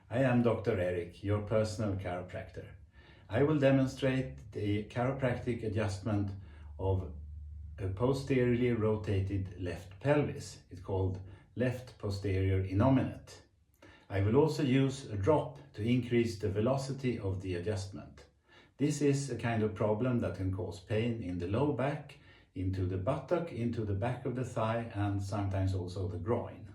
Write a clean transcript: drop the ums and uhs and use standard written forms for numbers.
I am Dr. Erik, your personal chiropractor. I will demonstrate the chiropractic adjustment of a posteriorly rotated left pelvis. It's called left posterior innominate. I will also use a drop to increase the velocity of the adjustment. This is a kind of problem that can cause pain in the low back, into the buttock, into the back of the thigh, and sometimes also the groin.